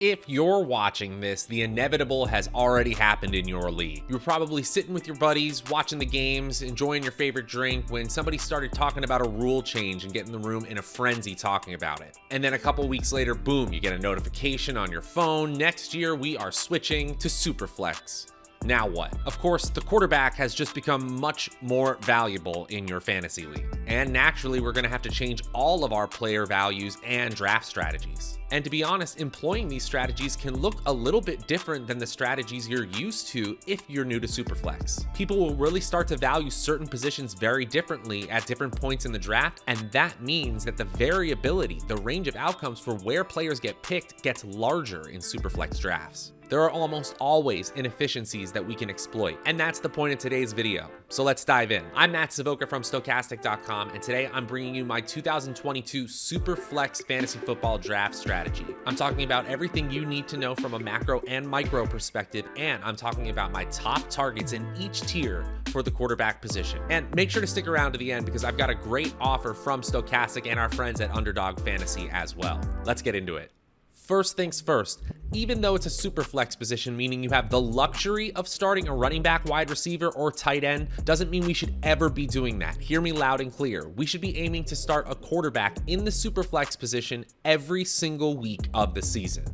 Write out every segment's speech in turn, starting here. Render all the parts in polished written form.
If you're watching this, the inevitable has already happened in your league. You were probably sitting with your buddies, watching the games, enjoying your favorite drink when somebody started talking about a rule change and getting the room in a frenzy talking about it. And then a couple weeks later, boom, you get a notification on your phone. Next year, we are switching to Superflex. Now what? Of course, the quarterback has just become much more valuable in your fantasy league. And naturally, we're going to have to change all of our player values and draft strategies. And to be honest, employing these strategies can look a little bit different than the strategies you're used to if you're new to Superflex. People will really start to value certain positions very differently at different points in the draft, and that means that the variability, the range of outcomes for where players get picked gets larger in Superflex drafts. There are almost always inefficiencies that we can exploit, and that's the point of today's video. So let's dive in. I'm Matt Savoca from Stokastic.com, and today I'm bringing you my 2022 Superflex Fantasy Football Draft Strategy. I'm talking about everything you need to know from a macro and micro perspective, and I'm talking about my top targets in each tier for the quarterback position. And make sure to stick around to the end because I've got a great offer from Stokastic and our friends at Underdog Fantasy as well. Let's get into it. First things first, even though it's a super flex position, meaning you have the luxury of starting a running back, wide receiver, or tight end, doesn't mean we should ever be doing that. Hear me loud and clear. We should be aiming to start a quarterback in the super flex position every single week of the season.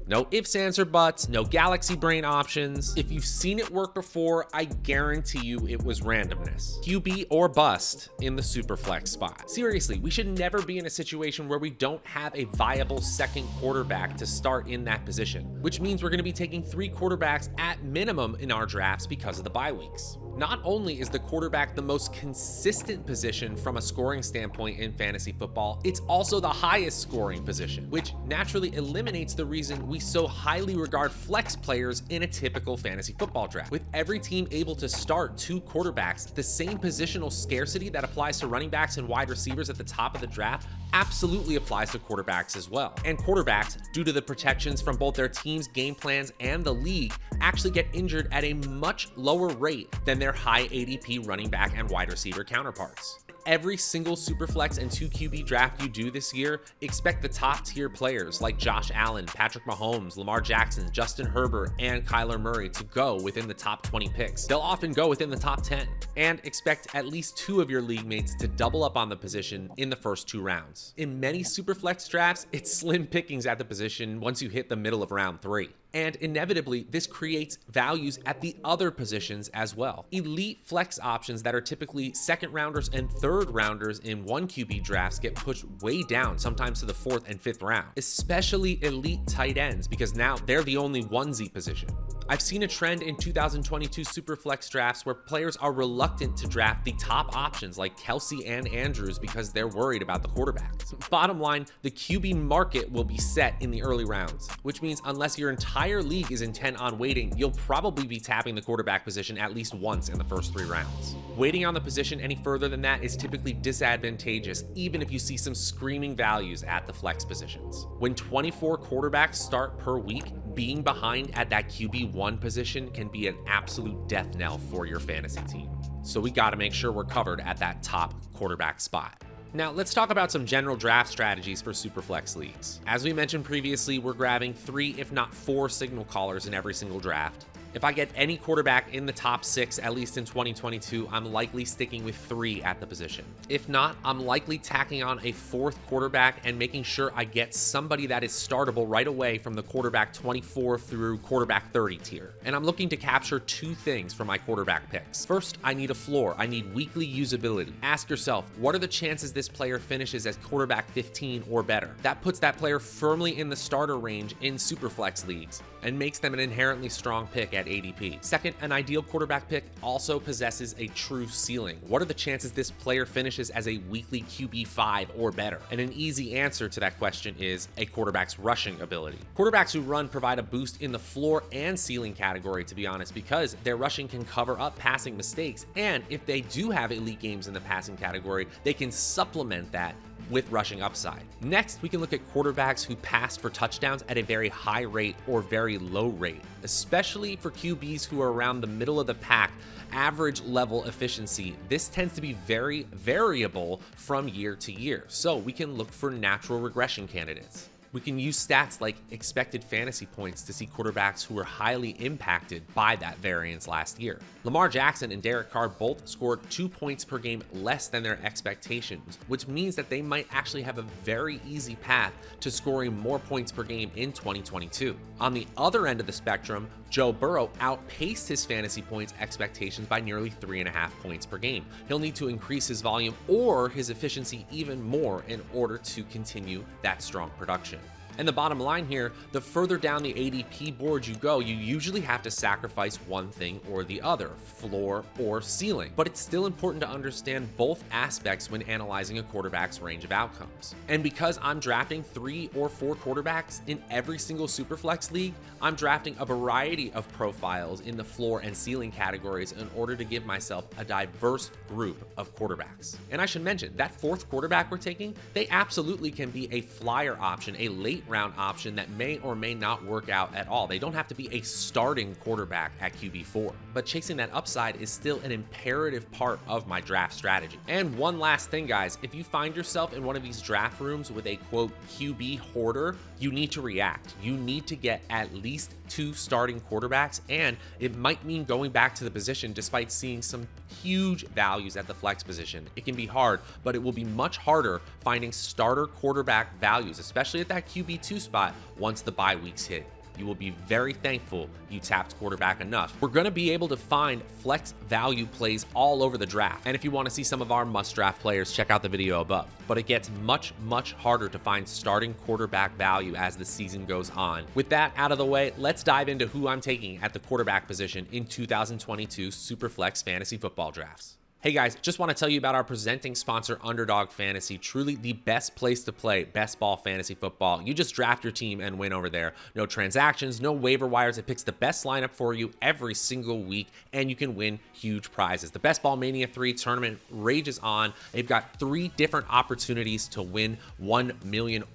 No ifs, ands, or buts, no galaxy brain options. If you've seen it work before, I guarantee you it was randomness. QB or bust in the Superflex spot. Seriously, we should never be in a situation where we don't have a viable second quarterback to start in that position, which means we're going to be taking 3 quarterbacks at minimum in our drafts because of the bye weeks. Not only is the quarterback the most consistent position from a scoring standpoint in fantasy football, it's also the highest scoring position, which naturally eliminates the reason we so highly regard flex players in a typical fantasy football draft. With every team able to start 2 quarterbacks, the same positional scarcity that applies to running backs and wide receivers at the top of the draft absolutely applies to quarterbacks as well. And quarterbacks, due to the protections from both their team's game plans and the league, actually get injured at a much lower rate than their high ADP running back and wide receiver counterparts. Every single Superflex and 2 QB draft you do this year, expect the top tier players like Josh Allen, Patrick Mahomes, Lamar Jackson, Justin Herbert, and Kyler Murray to go within the top 20 picks. They'll often go within the top 10. And expect at least 2 of your league mates to double up on the position in the first 2 rounds. In many Superflex drafts, it's slim pickings at the position once you hit the middle of round 3. And inevitably, this creates values at the other positions as well. Elite flex options that are typically second rounders and third rounders in 1 QB drafts get pushed way down, sometimes to the 4th and 5th round, especially elite tight ends, because now they're the only onesie position. I've seen a trend in 2022 Superflex drafts where players are reluctant to draft the top options like Kelsey and Andrews because they're worried about the quarterbacks. Bottom line, the QB market will be set in the early rounds, which means unless your entire league is intent on waiting, you'll probably be tapping the quarterback position at least once in the first 3 rounds. Waiting on the position any further than that is typically disadvantageous, even if you see some screaming values at the flex positions. When 24 quarterbacks start per week, being behind at that QB1 position can be an absolute death knell for your fantasy team. So we got to make sure we're covered at that top quarterback spot. Now, let's talk about some general draft strategies for Superflex leagues. As we mentioned previously, we're grabbing 3, if not 4 signal callers in every single draft. If I get any quarterback in the top 6, at least in 2022, I'm likely sticking with 3 at the position. If not, I'm likely tacking on a 4th quarterback and making sure I get somebody that is startable right away from the quarterback 24 through quarterback 30 tier. And I'm looking to capture 2 things from my quarterback picks. First, I need a floor. I need weekly usability. Ask yourself, what are the chances this player finishes as quarterback 15 or better? That puts that player firmly in the starter range in Superflex leagues and makes them an inherently strong pick at ADP. Second, an ideal quarterback pick also possesses a true ceiling. What are the chances this player finishes as a weekly QB5 or better? And an easy answer to that question is a quarterback's rushing ability. Quarterbacks who run provide a boost in the floor and ceiling category, to be honest, because their rushing can cover up passing mistakes. And if they do have elite games in the passing category, they can supplement that with rushing upside. Next, we can look at quarterbacks who passed for touchdowns at a very high rate or very low rate, especially for QBs who are around the middle of the pack, average level efficiency. This tends to be very variable from year to year, so we can look for natural regression candidates. We can use stats like expected fantasy points to see quarterbacks who were highly impacted by that variance last year. Lamar Jackson and Derek Carr both scored 2 points per game less than their expectations, which means that they might actually have a very easy path to scoring more points per game in 2022. On the other end of the spectrum, Joe Burrow outpaced his fantasy points expectations by nearly 3.5 points per game. He'll need to increase his volume or his efficiency even more in order to continue that strong production. And the bottom line here, the further down the ADP board you go, you usually have to sacrifice one thing or the other, floor or ceiling. But it's still important to understand both aspects when analyzing a quarterback's range of outcomes. And because I'm drafting 3 or 4 quarterbacks in every single Superflex league, I'm drafting a variety of profiles in the floor and ceiling categories in order to give myself a diverse group of quarterbacks. And I should mention, that 4th quarterback we're taking, they absolutely can be a flyer option, a late round option that may or may not work out at all. They don't have to be a starting quarterback at QB4, but chasing that upside is still an imperative part of my draft strategy. And one last thing, guys, if you find yourself in one of these draft rooms with a quote QB hoarder, you need to react. You need to get at least 2 starting quarterbacks, and it might mean going back to the position despite seeing some huge values at the flex position. It can be hard, but it will be much harder finding starter quarterback values, especially at that QB2 spot once the bye weeks hit. You will be very thankful you tapped quarterback enough. We're going to be able to find flex value plays all over the draft. And if you want to see some of our must draft players, check out the video above. But it gets much, much harder to find starting quarterback value as the season goes on. With that out of the way, let's dive into who I'm taking at the quarterback position in 2022 Superflex fantasy football drafts. Hey guys, just want to tell you about our presenting sponsor, Underdog Fantasy. Truly the best place to play best ball fantasy football. You just draft your team and win over there. No transactions, no waiver wires. It picks the best lineup for you every single week, and you can win huge prizes. The Best Ball Mania 3 tournament rages on. They've got 3 different opportunities to win $1 million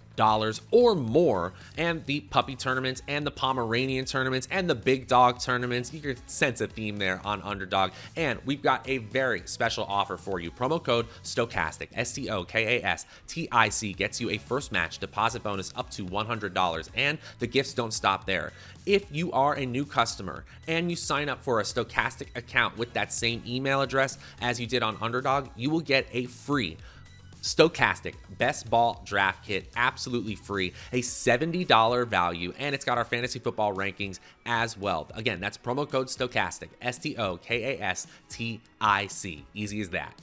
or more, and the puppy tournaments and the Pomeranian tournaments and the big dog tournaments. You can sense a theme there on Underdog. And we've got a very special offer for you. Promo code Stokastic, Stokastic, gets you a first match deposit bonus up to $100, and the gifts don't stop there. If you are a new customer and you sign up for a Stokastic account with that same email address as you did on Underdog, you will get a free Stokastic Best Ball Draft Kit, absolutely free, a $70 value, and it's got our fantasy football rankings as well. Again, that's promo code Stokastic, Stokastic. Easy as that.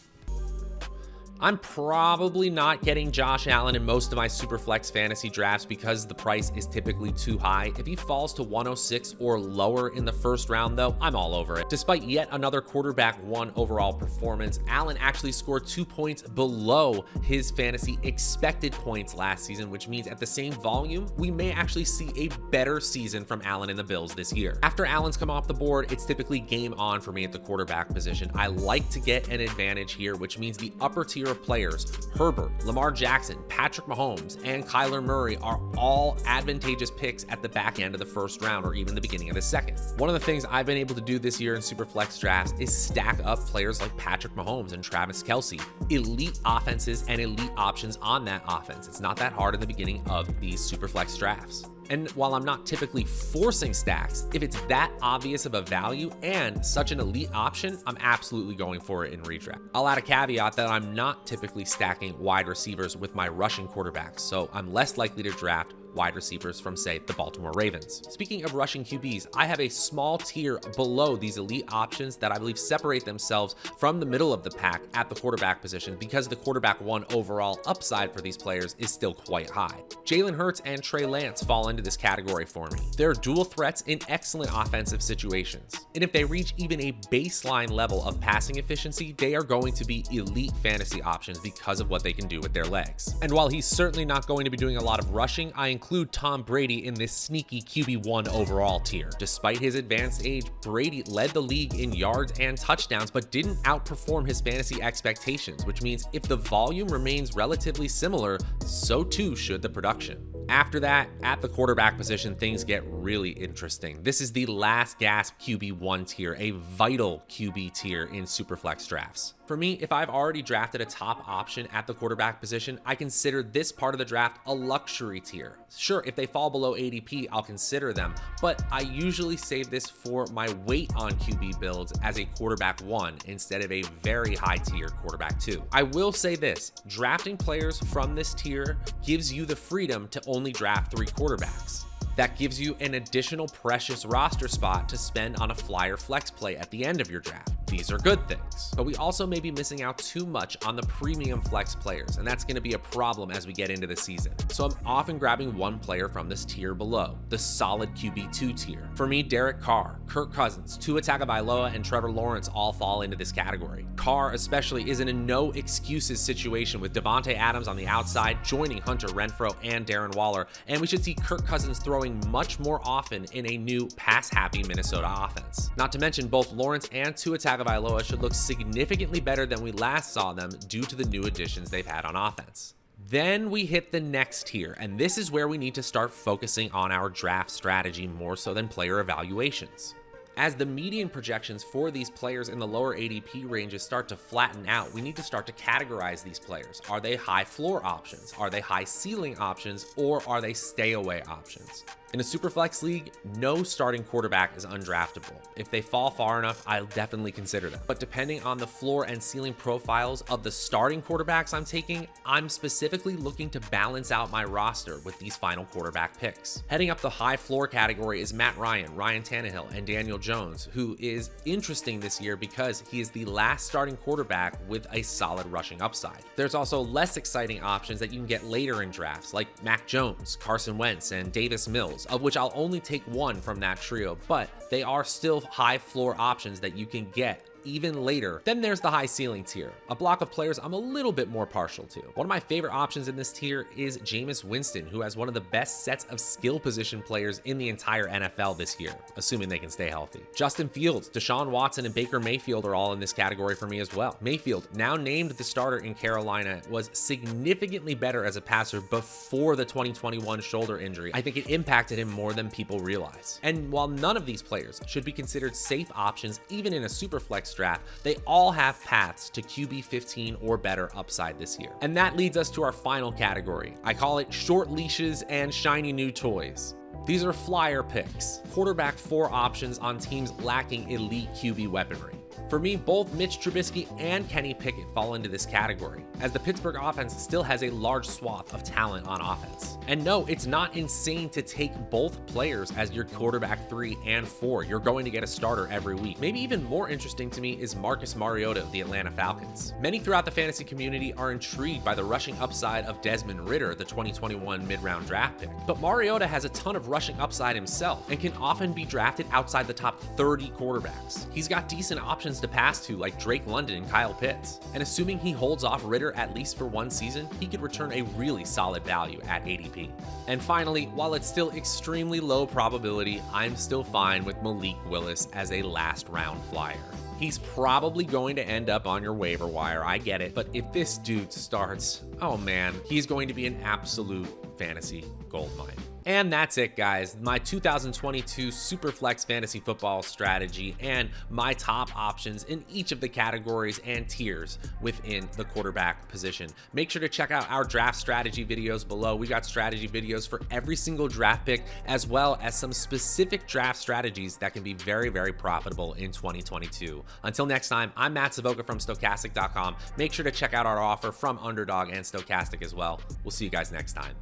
I'm probably not getting Josh Allen in most of my Superflex fantasy drafts because the price is typically too high. If he falls to 106 or lower in the first round, though, I'm all over it. Despite yet another quarterback 1 overall performance, Allen actually scored 2 points below his fantasy expected points last season, which means at the same volume, we may actually see a better season from Allen and the Bills this year. After Allen's come off the board, it's typically game on for me at the quarterback position. I like to get an advantage here, which means the upper tier of players, Herbert, Lamar Jackson, Patrick Mahomes, and Kyler Murray are all advantageous picks at the back end of the first round or even the beginning of the second. One of the things I've been able to do this year in Superflex drafts is stack up players like Patrick Mahomes and Travis Kelce, elite offenses and elite options on that offense. It's not that hard in the beginning of these Superflex drafts. And while I'm not typically forcing stacks, if it's that obvious of a value and such an elite option, I'm absolutely going for it in redraft. I'll add a caveat that I'm not typically stacking wide receivers with my rushing quarterbacks, so I'm less likely to draft wide receivers from, say, the Baltimore Ravens. Speaking of rushing QBs, I have a small tier below these elite options that I believe separate themselves from the middle of the pack at the quarterback position because the quarterback 1 overall upside for these players is still quite high. Jalen Hurts and Trey Lance fall into this category for me. They're dual threats in excellent offensive situations. And if they reach even a baseline level of passing efficiency, they are going to be elite fantasy options because of what they can do with their legs. And while he's certainly not going to be doing a lot of rushing, I include Tom Brady in this sneaky QB1 overall tier. Despite his advanced age, Brady led the league in yards and touchdowns, but didn't outperform his fantasy expectations, which means if the volume remains relatively similar, so too should the production. After that, at the quarterback position, things get really interesting. This is the last gasp QB1 tier, a vital QB tier in Superflex drafts. For me, if I've already drafted a top option at the quarterback position, I consider this part of the draft a luxury tier. Sure, if they fall below ADP, I'll consider them, but I usually save this for my weight on QB builds as a quarterback 1 instead of a very high tier quarterback 2. I will say this, drafting players from this tier gives you the freedom to only draft 3 quarterbacks. That gives you an additional precious roster spot to spend on a flyer flex play at the end of your draft. These are good things, but we also may be missing out too much on the premium flex players, and that's going to be a problem as we get into the season. So I'm often grabbing one player from this tier below, the solid QB2 tier. For me, Derek Carr, Kirk Cousins, Tua Tagovailoa, and Trevor Lawrence all fall into this category. Carr especially is in a no excuses situation with Devontae Adams on the outside, joining Hunter Renfrow and Darren Waller, and we should see Kirk Cousins throwing much more often in a new pass-happy Minnesota offense. Not to mention, both Lawrence and Tua Tagovailoa should look significantly better than we last saw them due to the new additions they've had on offense. Then we hit the next tier, and this is where we need to start focusing on our draft strategy more so than player evaluations. As the median projections for these players in the lower ADP ranges start to flatten out, we need to start to categorize these players. Are they high floor options? Are they high ceiling options? Or are they stay away options? In a Superflex league, no starting quarterback is undraftable. If they fall far enough, I'll definitely consider them. But depending on the floor and ceiling profiles of the starting quarterbacks I'm taking, I'm specifically looking to balance out my roster with these final quarterback picks. Heading up the high floor category is Matt Ryan, Ryan Tannehill, and Daniel Jones, who is interesting this year because he is the last starting quarterback with a solid rushing upside. There's also less exciting options that you can get later in drafts, like Mac Jones, Carson Wentz, and Davis Mills, of which I'll only take one from that trio, but they are still high floor options that you can get even later. Then there's the high ceiling tier, a block of players I'm a little bit more partial to. One of my favorite options in this tier is Jameis Winston, who has one of the best sets of skill position players in the entire NFL this year, assuming they can stay healthy. Justin Fields, Deshaun Watson, and Baker Mayfield are all in this category for me as well. Mayfield, now named the starter in Carolina, was significantly better as a passer before the 2021 shoulder injury. I think it impacted him more than people realize. And while none of these players should be considered safe options, even in a Superflex draft, they all have paths to QB 15 or better upside this year. And that leads us to our final category. I call it short leashes and shiny new toys. These are flyer picks, quarterback 4 options on teams lacking elite QB weaponry. For me, both Mitch Trubisky and Kenny Pickett fall into this category, as the Pittsburgh offense still has a large swath of talent on offense. And no, it's not insane to take both players as your quarterback 3 and 4. You're going to get a starter every week. Maybe even more interesting to me is Marcus Mariota of the Atlanta Falcons. Many throughout the fantasy community are intrigued by the rushing upside of Desmond Ridder, the 2021 mid-round draft pick. But Mariota has a ton of rushing upside himself and can often be drafted outside the top 30 quarterbacks. He's got decent options to pass to, like Drake London and Kyle Pitts. And assuming he holds off Ridder at least for one season, he could return a really solid value at ADP. And finally, while it's still extremely low probability, I'm still fine with Malik Willis as a last round flyer. He's probably going to end up on your waiver wire, I get it, but if this dude starts, oh man, he's going to be an absolute fantasy goldmine. And that's it, guys. My 2022 Superflex fantasy football strategy and my top options in each of the categories and tiers within the quarterback position. Make sure to check out our draft strategy videos below. We got strategy videos for every single draft pick, as well as some specific draft strategies that can be very, very profitable in 2022. Until next time, I'm Matt Savoca from Stokastic.com. Make sure to check out our offer from Underdog and Stokastic as well. We'll see you guys next time.